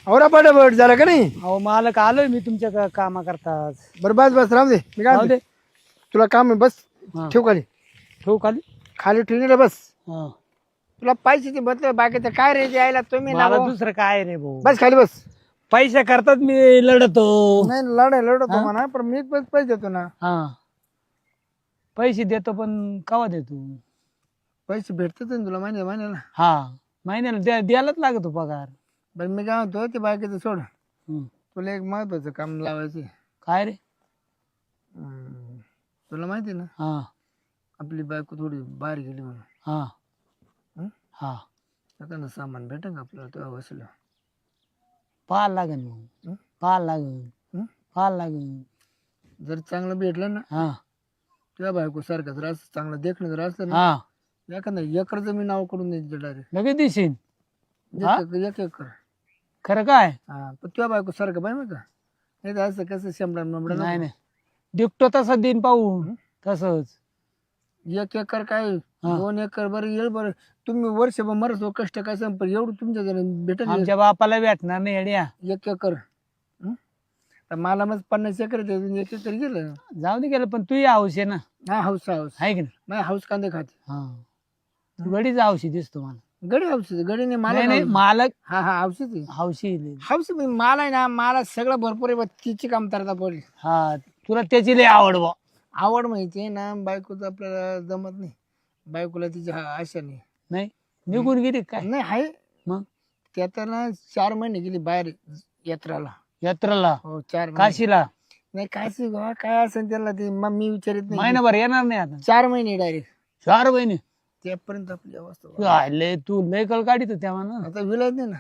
औरा पटापट झालं का नाही? अहो मालक आलोय मी तुमच्या कामा करताच. बरं बस राहू दे. मी काय राहू दे. म्हणतो, तुला काम आहे बस. हा. ठेव खाली. ठेवू खाली. खाली ट्रेनला बस. हा. तुला पैशाची बदल बाकीचं काय रे यायला तुम्ही ना मला भाऊ. दुसरं काय रे भाऊ, बस खाली बस. पैसे करतात मी लढतो. नाही लढतो म्हणा, पण मी पैसे देतो ना. हा पैसे देतो पण कवा देतो? पैसे भेटतात ना तुला महिन्याला. हा महिन्याला द्यायलाच लागतो पगार. बरं मी काय म्हणतो, ते बाकीचं सोड. हम्म. तुला एक महत्वाचं काम लावायचं. काय रे? तुला माहिती ना हा आपली बायको थोडी बाहेर गेली म्हणून. हा हं? हा एखादं सामान भेटेल का आपल्याला तेव्हा वसलं? पाहायला लागेल मग. हं? पाहायला लागेल. हं? पाहायला लागेल. जर चांगलं भेटलं ना हा तुझ्या बायको सारखं जर असं चांगलं देखणं जर असलं ना, हा एखादा एकर जमीन नाव करून द्यायची डायरेक्ट. लगेच दिसेल. हा? एक एकर. खरं काय? हा पण तुझ्या बायको सारखं पाहिजे का? नाही तर असं कसं शेंबडा नंबडा नाही नाही दिपतो तसा दिन पाहू. तसंच एक एकर काय 2 एकर बरं येईल. बरं तुम्ही वर्षभर मरत कष्ट काय संपल एवढं तुमच्या जण भेटेल. आमच्या बापाला भेटणार नाही येड्या. 1 एकर. तर मला मग 50 एकर 1 एकर गेलं. जाऊ दे गेलं पण तू हौस आहे ना. हा हाऊस आहे की नाही? नाही हाऊस कांदे खाते. हा तू गडीच हौशी दिसतो मला. गडी हाऊस गडीने मला नाही नाही मालक हा हाऊस हौशी. हाऊस मला आहे ना, मला सगळं भरपूर आहे. तिची काम करता पडली. हा तुला त्याची लय आवड बा. आवड माहिती आहे ना, बायकोचं आपल्याला जमत नाही. बायकोला तिची आशा नाही. नाही निघून गेली काय? नाही आहे मग त्यात ना 4 महिने गेली बाहेर यात्राला. यात्रेला हो 4 महिने. काशीला नाही काशी गोवा काय असेल त्याला ते मग मी विचारित नाही. महिनाभर येणार नाही आता. 4 महिने डायरेक्ट. 4 महिने त्यापर्यंत आपली अवस्था तू आले तू लय कल काढित तेव्हा ना. आता विलायच नाही ना,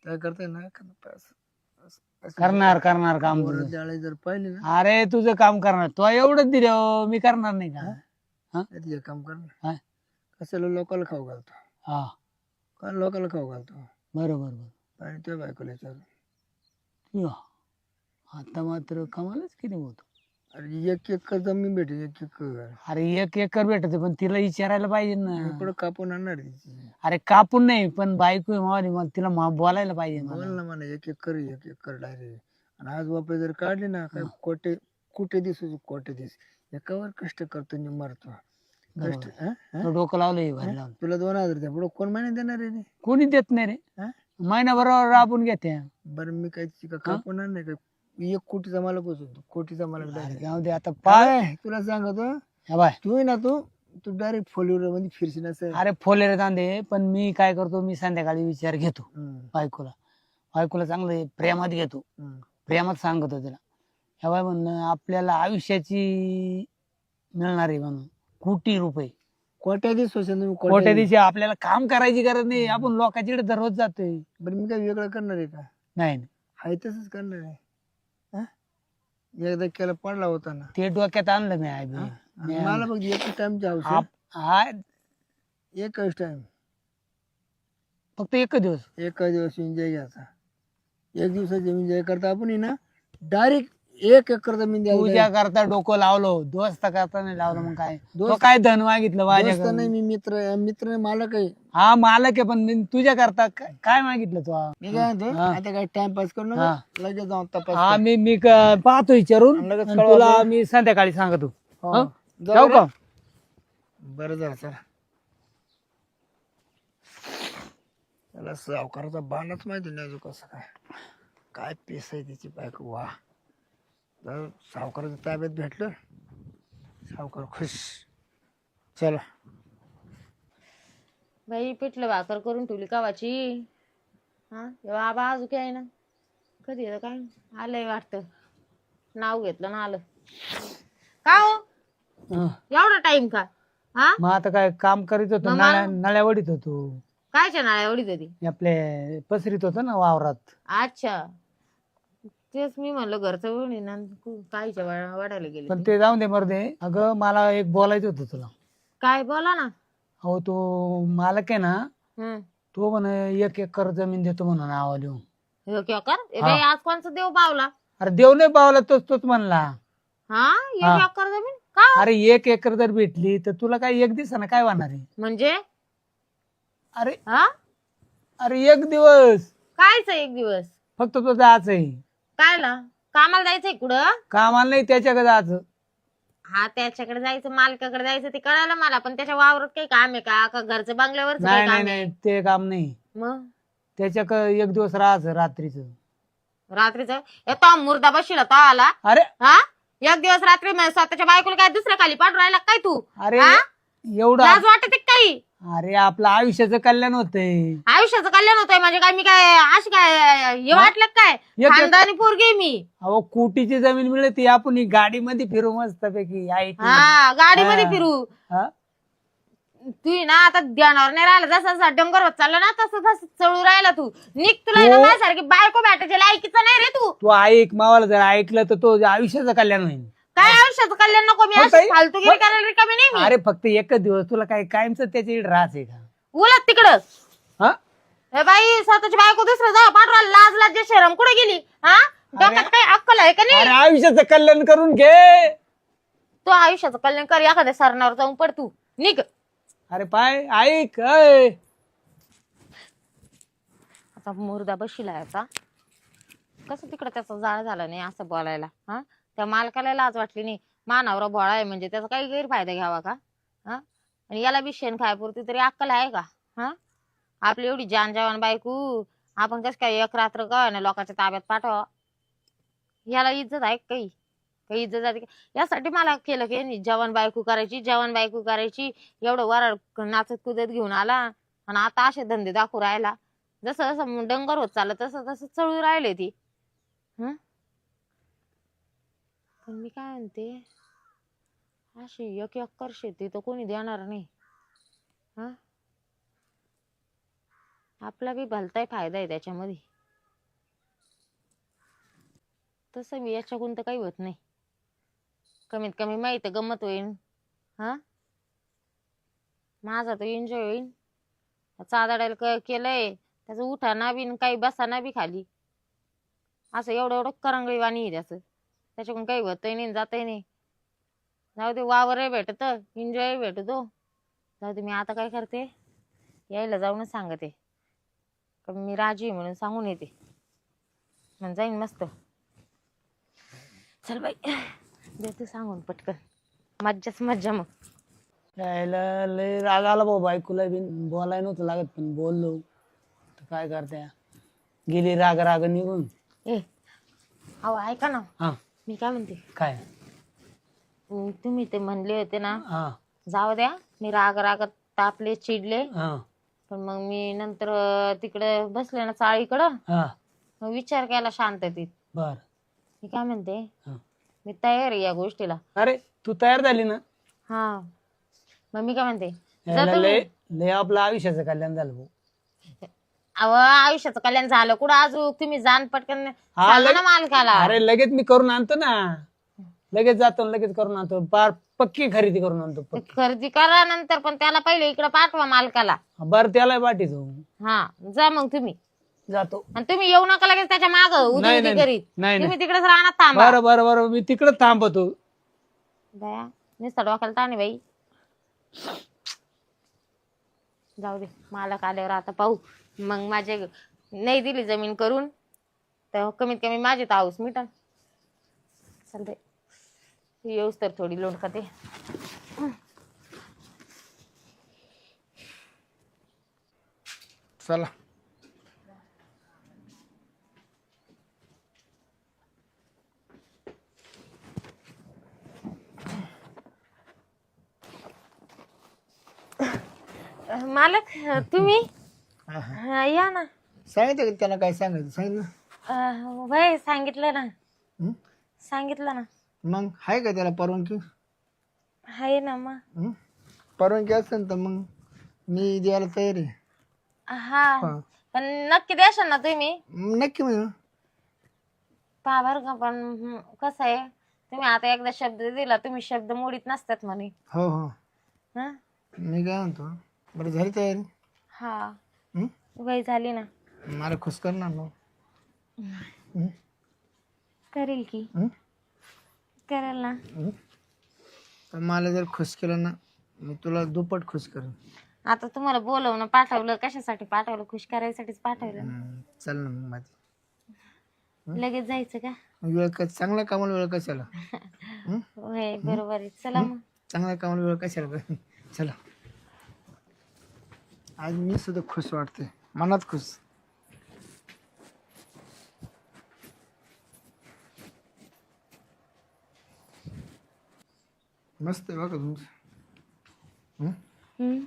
काय करताय ना करणार करणार काम तुझं. जाळे जर पाहिले ना, अरे तुझं काम करणार तो एवढंच दिलं मी करणार नाही का? हा? तिथे काम करणार हा? कशाला लोकांना खाऊ घालतो. हा का लोकांना खाऊ घालतो बरोबर बरोबर. आणि त्या बायकोला विचार. या. आता मात्र कमालच किती होतो. अरे 1 एकर जमीन भेटेल. 1 एकर अरे 1 एकर भेटत पण तिला विचारायला पाहिजे ना. इकडं कापून आणणार तिची. अरे कापून नाही पण बायको आहे मावाली मग तिला बोलायला पाहिजे बोल मला. ना म्हणा 1 एकर डायरेक्ट. आणि आज बापे जर काढले ना काय कुठे दिसू कोटे दिस एकावर कष्ट करतो नि मरतो. कष्ट तो डोकं लावलं भारी लावलं. तुला 2,000 द्या पुढे कोण महिने देणार आहे रे? कोणी देत नाही रे. हा? महिनाभरावर आपण घेते. बरं मी काय कापून नाही का 1 कोटीचा मालक होतो. कोटीचा मालक अरे डायरेक्ट. जाऊ दे आता पाय. तुला सांगतो हा बाय. तू आहे ना तू डायरेक्ट फोलीवर मध्ये फिरशील असं. अरे फोले रे तांदे पण मी काय करतो मी संध्याकाळी विचार घेतो बायकोला चांगलं प्रेमात घेतो. प्रेमात सांगतो तिला ह्या बाय म्हणणं आपल्याला आयुष्याची मिळणार आहे म्हणून कोटी रुपये. कोट्या दिवस तुम्ही कोट्या दिवशी आपल्याला काम करायची गरज नाही. आपण लोकांच्याकडे दररोज जातोय. बरं मी काय वेगळं करणार आहे का? नाही हाय तसंच करणार आहे. एकदा केला पडला होता ना ते डोक्यात आणलं मी आणि मला बघ एकच टाइमची हौस. एकच टाइम फक्त एक दिवस. एका दिवस एन्जॉय घ्यायचा. 1 दिवसाचा एन्जॉय करता आपण ना डायरेक्ट 1 एकर जमीन द्यायला. तुझ्या करता डोकं लावलो दोस्त करता नाही लावलं मग काय तो काय धन मागितलं माझ्या नाही मी मित्र मालक आहे. हा मालक आहे पण मी तुझ्या करता काय मागितलं तू? मी काय म्हणतो आता काय टाइमपास करू नका लगेच जाऊन तपास. हा मी पाहतो विचारून लगेच आणि तुला मी संध्याकाळी सांगतो. जाऊ का? बरं झालं सर. त्याला सावकाराचा बाणच माहिती नाही अजून कसं काय पेस आहे त्याची बायको. वा जर सावकाराच्या ताब्यात भेटलं सावकार खुश. चला बाई पिठलं भाकर करून ठेवली कावाची. हा बाबा अजून काय ना कधी येतं काय आलंय वाटतं. नाव घेतलं ना आलं का हो एवढा टाइम का? हा मग आता काय काम करीत होतो नळ्या वडीत होतो. कायच्या नाळ्या एवढी होती आपले पसरीत होतो ना वावरात. अच्छा तेच मी म्हणलं घरचं वळी ना कायच्या वाढायला गेले. पण ते जाऊन दे मर्दे. अगं मला एक बोलायचं होतं तुला. काय बोला ना. हो तो मालक आहे ना तो म्हणे 1 एकर जमीन देतो म्हणून नाव लिहून. बाई आज कोणचा देव पावला? अरे देव नाही पावला तोच म्हणला. हा 1 एकर जमीन का? अरे 1 एकर जर भेटली तर तुला काय 1 दिवसानं काय होणार आहे? म्हणजे अरे हा अरे 1 दिवस कायच 1 दिवस? फक्त तो जायचं आहे. कायला कामाला जायचंय कुठं? कामाला नाही, त्याच्याकडे जायचं. हा त्याच्याकडे जायचं, मालकाकडे जायचं ते कळालं मला, पण त्याच्या वावरात काही काम आहे का? का घरचं बंगल्यावरच नाही काही नाही काम आहे? नाही, ते काम नाही. मग त्याच्याकडे एक दिवस राहायचं रात्रीचं. रात्रीचं येतो मुर्दा बशीला तो आला. अरे हा एक दिवस रात्री स्वतःच्या बायकोला काय दुसऱ्या खाली पाडून राहिला काय तू? अरे हा? एवढं. लाज वाटते काही? अरे आपलं आयुष्याचं कल्याण होतंय. आयुष्याचं कल्याण होतंय म्हणजे काय? मी काय अशी काय हे वाटलं काय? एक- खानदानी पोरगी मी. अहो कोटीची जमीन मिळते, आपण ही गाडीमध्ये फिरू मस्त पैकी. हा गाडीमध्ये हा. फिरू. हा? तू ना आता ध्यानावर नाही राहिला, जसा जसा डंगर होत चालला ना तसं तसं चळू राहिला तू. निघ तुला आहे ना हो. माझ्यासारखी बायको भेटायची लायकीचा नाही रे तू. तू ऐक, मावाला जर ऐकलं तर तो आयुष्याचं कल्याण होईल. काय आयुष्याचं कल्याण नको, मी हो अशी ताई. फालतूगिरी करायला रिकामी नाही मी. अरे फक्त एकच दिवस तुला काय कायमच त्याची राहत आहे का? उलट तिकडं हा? ए बाई स्वतःची बायको दुसरं जा पाठवा, लाज लाज शरम कुठे गेली? हा डोक्यात काही अक्कल आहे का अरे नाही? आयुष्याचं कल्याण करून घे. तो आयुष्याचं कल्याण कर, एखाद्या सरणावर जाऊन पड तू. निघ अरे पाय ऐक. ऐ. आता मुर्दा बशीला आता कसं तिकडं त्याचा जाळ झाला नाही असं बोलायला. हा त्या मालकाला लाज वाटली नाही. मानावरा भोळा आहे म्हणजे त्याचा काही गैरफायदा घ्यावा का? हा आणि याला बी शेण खायपुरती तरी अक्कल आहे का? हा आपली एवढी जान जवान बायको आपण कसं काय एक रात्र का ना लोकांच्या ताब्यात पाठवा? याला इज्जत आहे का काही? काही इज्जत जाते का? यासाठी मला केलं की यांनी जवान बायको करायची, जवान बायको करायची. एवढं वराड नाचत कुदत घेऊन आला आणि आता असे धंदे दाखवू राहिला. जसं जसं डंगर होत चाललं तसं तसं चळू राहिले ती. हं पण मी काय म्हणते, अशी एक एकर शेती तर कोणी देणार नाही. हा आपला बी भलताही फायदा आहे त्याच्यामध्ये. तसं मी याच्याकडून तर काही होत नाही. कमीत कमी माहिती गंमत होईल. हा माझा तर एन्जॉय होईल. चादाड्याला केलंय त्याचं, उठाना बी काही बसाना बी खाली. असं एवढं एवढं करंगळीवाणी आहे त्याचं. त्याच्याकडून काही होतही नाही जातही नाही. जाऊ दे, वावरही भेटत, एन्जॉय भेटतो. जाऊ दे, मी आता काय करते, यायला जाऊनच सांगते का मी राजी आहे म्हणून सांगून येते. मग जाईन मस्त. चल बाई देते सांगून पटकन, मज्जाच मज्जा. मग यायला लय राग आला भाऊ, बायकोला बी बोलायला नव्हतं लागत पण बोललो तर काय करते. गेली राग राग निघून. ए अहो ऐका ना, हा मी काय म्हणते, काय? तुम्ही ते म्हणले होते ना, हा जाऊ द्या मी राग रागात तापले चिडले. हा पण मग मी नंतर तिकडे बसले ना चाळीकडं, हा मग विचार केला शांततेत. बर. मी काय म्हणते, हा. मी तयार आहे या गोष्टीला. अरे तू तयार झाली ना? हा मग मी काय म्हणते, यायला जर तुम्ही लय लय आपलं आयुष्याचं कल्याण झालं भाऊ. अहो आयुष्याचं कल्याण झालं कुठं अजून? तुम्ही जाण पटकन हा, सांगा ना मालकाला. अरे लगेच मी करून आणतो ना, लगेच जातो आणि लगेच करून आणतो. पार पक्की खरेदी करून आणतो ते पक्की. खरेदी करा नंतर, पण त्याला पहिले इकडे पाठवा मालकाला. बर त्याला पाठीतो. हा जा मग तुम्ही. जातो. आणि तुम्ही येऊ नका लगेच त्याच्या माग नाही, उदी नाही, करीत. नाही, तुम्ही तिकडेच राहणार थांबा. बरं बरं बरं, मी तिकडच थांबतो. दया नुसतं डोक्याला ताण आहे बाई. जाऊ दे, मालक आल्यावर आता पाहू. मग माझे नाही दिली जमीन करून तर कमीत कमी माझे तर हाऊस मिटन. चालते येऊस तर थोडी लोण खाते. चला मालक तुम्ही हा. या ना. सांगितलं का त्याला काय सांगायचं? सांगितलं भाई सांगितलं ना, हं? सांगितलं ना. मग आहे का त्याला परवानगी? आहे ना मग. हं? परवानगी असेल तर मग मी द्यायला तयार आहे. हा हा. पण नक्की द्याशाल ना तुम्ही? नक्की म्हणून पहा बरं का, पण कसं आहे, तुम्ही आता एकदा शब्द दिला, तुम्ही शब्द मोडीत नसतात म्हणे. हो हो. हं? मी काय म्हणतो, बरं झाली तयारी? हा हं? वय झाली ना. मला खुश करणार मग. हं? करेल की, हं? करेल ना. हं? तर मला जर खुश केलं ना, मी तुला दुप्पट खुश करेन. आता तुम्हाला बोलवणं पाठवलं कशासाठी पाठवलं? खुश करायसाठीच पाठवलं. चल ना मग माझी. लगेच जायचं का? वेळ का चांगल्या कामाला वेळ कशाला? होय बरोबर आहे. चला मग. चांगल्या कामाला वेळ कशाला? चला. आज मी सुद्धा खुश वाटते, मनात खुश. मस्त आहे बघा तुमचं. हम्म.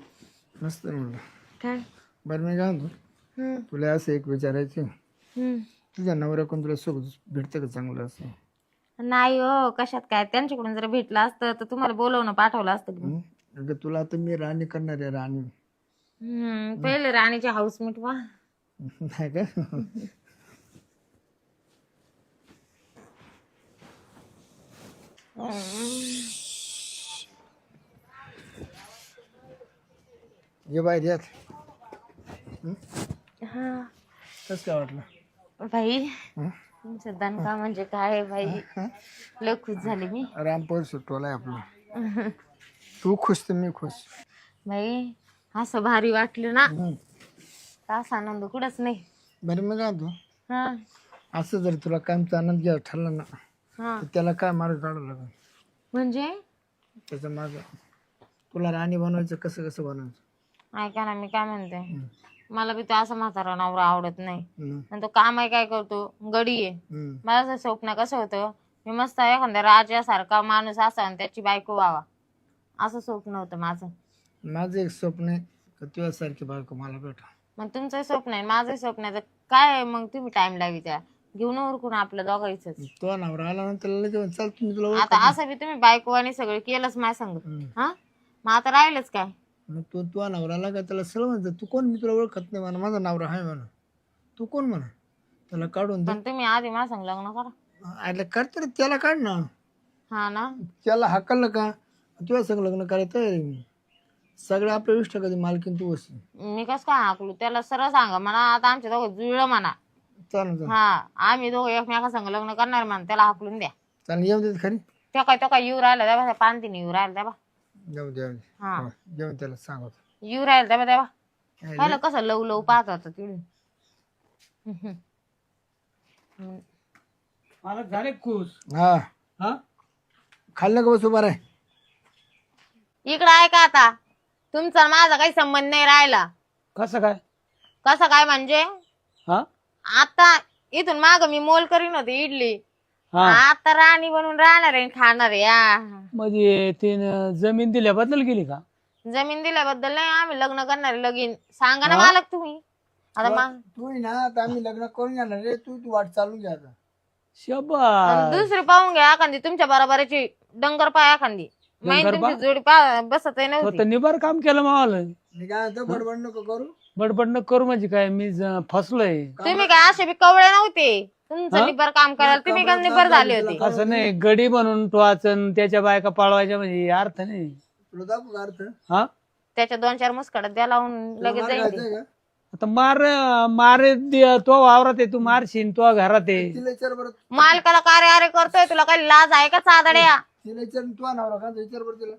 मस्त आहे म्हणलं. काय? बरं मी काय म्हणतो, तुला असं एक विचारायचं, तुझ्या नवऱ्याकडून तुला सुख भेटतं का चांगलं असं? नाही हो, कशात काय, त्यांच्याकडून जर भेटलं असतं तर तुम्हाला बोलवणं पाठवलं असतं की. अगं तुला आता मी राणी करणार आहे, राणी. पहिले राणीची हाऊस मिटवा. नाही का? ये बाय द्यात. हा कसं काय वाटलं? भाई तुमचं दणका म्हणजे काय भाई, लय खुश झाले मी. रामपूर सुटवलाय आपलं. तू खुश तर मी खुश. भाई असं भारी वाटलं ना, तास आनंद कुठंच नाही. बरं मी काय म्हणतो, हा असं जर तुला कायमचा आनंद घ्यायला ठरला ना, हा तर त्याला काय मार्ग काढावं लागेल? म्हणजे त्याचं मार्ग तुला राणी बनवायचं, कसं कसं बनवायचं? ऐका ना, मी काय म्हणते, मला बी तो असं म्हातारा नवरा आवडत नाही. आणि तो काम आहे काय करतो, गडी आहे. मला असं स्वप्न कसं होतं, मी मस्त एखाद्या राजासारखा माणूस असा आणि त्याची बायको व्हावा, असं स्वप्न होतं माझं. माझं एक स्वप्न आहे का तुझ्यासारखी बायको मला भेटा. मग तुमचं स्वप्न आहे, माझं स्वप्न आहे, तर काय आहे मग तुम्ही टाइम लावी त्या घेऊन उरकून आपलं दोघांच. तो नवरा आला ना त्याला लगेच चाल तुम्ही तुला आता असं बी तुम्ही बायको आणि सगळं केलंच माझ्या संग. हा मग आता राहिलंच काय? मग तो नवराला का त्याला सरळ म्हणतो, तू कोण, मी तुला ओळखत नाही म्हणा, माझा नवरा आहे म्हणा, तू कोण म्हणा, त्याला काढून दे. पण तुम्ही आधी माझ्या संग लग्न करा. अरे करते रे, त्याला काढ ना. हा ना, त्याला हाकललं का तुझ्या संग लग्न करायचं तयार आहे मी. सगळं आपलं इष्ट कधी मालकीन तू असं. मी कस काय हाकलू त्याला? सरळ सांगा म्हणा, आता आमच्या दोघं जुळलं म्हणा. चालेल हा आम्ही दोघं एकमेका संग लग्न करणार म्हणा, त्याला हाकलून द्या. चालेल, येऊ देत खरी. तो काय येऊ राहिला तेव्हा, पानतीने येऊ राहिला तेव्हा. जाऊ दे हा जेवण त्याला सांगत. येऊ राहिला तेव्हा पाहिलं कसं लव लव पाहत होता तिकडून. मला झाले खुश. हा हा खाल्लं का बस उभा आहे. इकडं आहे का आता, तुमचा माझा काही संबंध नाही राहिला. कसं काय? कसं काय म्हणजे, हा आता इथून माग मी मोल करीन होते इडली, हा आता राणी बनून राहणार आहे, खाणार आहे. या म्हणजे तिनं जमीन दिल्याबद्दल गेली का? जमीन दिल्याबद्दल नाही, आम्ही लग्न करणार आहे. लगीन सांगा ना मालक तुम्ही. आता तू ना आता आम्ही लग्न करून जाणार रे, तू तू वाट चालून घ्या आता. शबास. दुसरी पाहून घ्या एखादी तुमच्या बरोबरची, डंगर पाय एखादी. माहिती तुमची जोडी बसत नव्हती. निबार काम केलं मावाला. मी काय म्हणतो, बडबड नको करू. बडबड न करू म्हणजे काय, मी फसलोय. तुम्ही काय असे बी कवळे नव्हते, तुमचं निबर काम करायला तुम्ही काय निबर झाले होते. असं नाही, गडी म्हणून तो वाचन त्याच्या बायका पाळवायच्या म्हणजे अर्थ नाही. तुला दाखवू का अर्थ? हा त्याच्या 2-4 मुस्कडत द्या लावून लगेच जाईल. खायचंय का? आता मारे तो वावरात आहे, तू मारशील, तो घरात आहे. तिला विचार बरं, मालकाला कार्य अरे करतोय, तुला काही लाज आहे का सादड्या? तिला विचार, तू नवरा का विचार बरं तिला.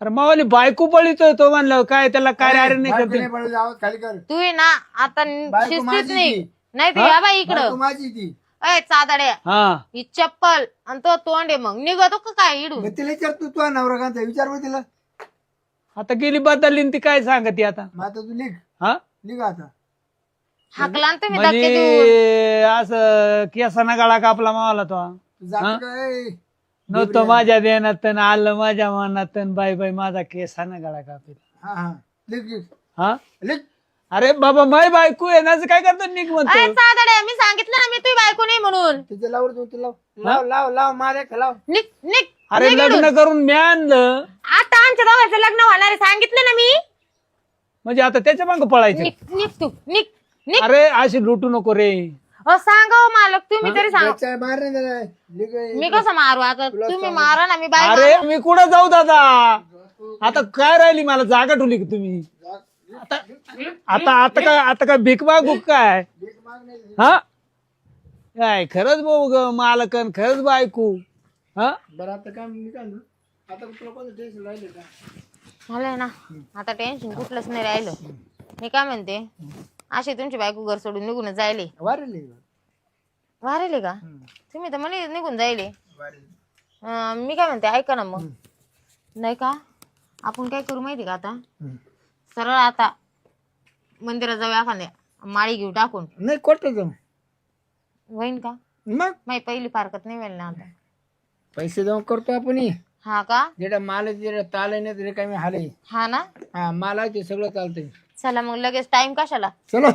अरे मावाली बायको पळितोय तो म्हणलं काय, त्याला काय अरे नाही बायको करते. नाही पडायची, आवाज खाली कर. तू आहे ना आता बायको शिस्तीच माझी नाही. ती. नाही ते या बाई बायको इकडं, माझी ती. अय सादड्या, हा ही चप्पल आणि तो तोंड आहे, मग निघतो का काय इडून? मग तिला विचार, तू नवरा का विचार बरं तिला. आता गेली बदलली ती काय सांगते आता. मग आता तू निघ, हा निघ आता. हाकला ना तुम्ही धक्के देऊन. म्हणजे असं केसाना गळा कापला मावाला तो. तू जातो काय? नव्हतं माझ्या ध्यानात आलं माझ्या मनात, बाई बाई माझा केसाना गळा कापेल. हा हा लिख लिख हा लिख. अरे बाबा माय बायको आहे ना, काय करतो निघ अय म्हणतो. सादड्या, मी सांगितलं ना मी तुझी बायको नाही म्हणून. तिथे लावर तू लाव लाव लाव लाव मारे लाव. निघ निघ. अरे लग्न करून मी आणलं आता आमच्या दोघांचं लग्न होणार आहे, सांगितलं ना मी. म्हणजे आता त्याच्या मागं पळायचं. निघ निघ तू निघ निघ. अरे अशी लुटू नको रे. सांगा हो मालक, तुम्ही तरी सांगा. त्याच्या बाहेर नाही जाणार. निघ. मी कसं मारू आता? तुम्ही मारा ना, मी बायको. अरे मी कुठं जाऊ दादा, आता काय राहिली मला जागा ठेवली की तुम्ही. आता आता काय भीक मागू काय? भीक माग नाही. हा काय खरंच भाऊ ग मालकन, खरंच बायको. हा बरं आता काय मी काय म्हणतो, आता तुला कोणतं टेन्शन राहिले का? झालंय ना आता, टेन्शन कुठलंच नाही राहिलं. मी काय म्हणते, अशी तुमची बायको घर सोडून निघून जायले. वारेल वारेले का तुम्ही तर म्हणे निघून जाईल मी काय म्हणते ऐका ना मग नाही का आपण काय करू माहिती का आता सरळ आता मंदिरात जाऊया एखाद्या माळी घेऊ टाकून नाही कोणतं जाऊ होईन का मग माही पहिली पारकत नाही व्हायला ना आता पैसे देऊन करतो आपण हा का जेवढा माल जेवढा ताल नाही तरी काय मी हाले हा ना हा मला ते सगळं चालतंय चला मग लगेच टाइम कशाला चलो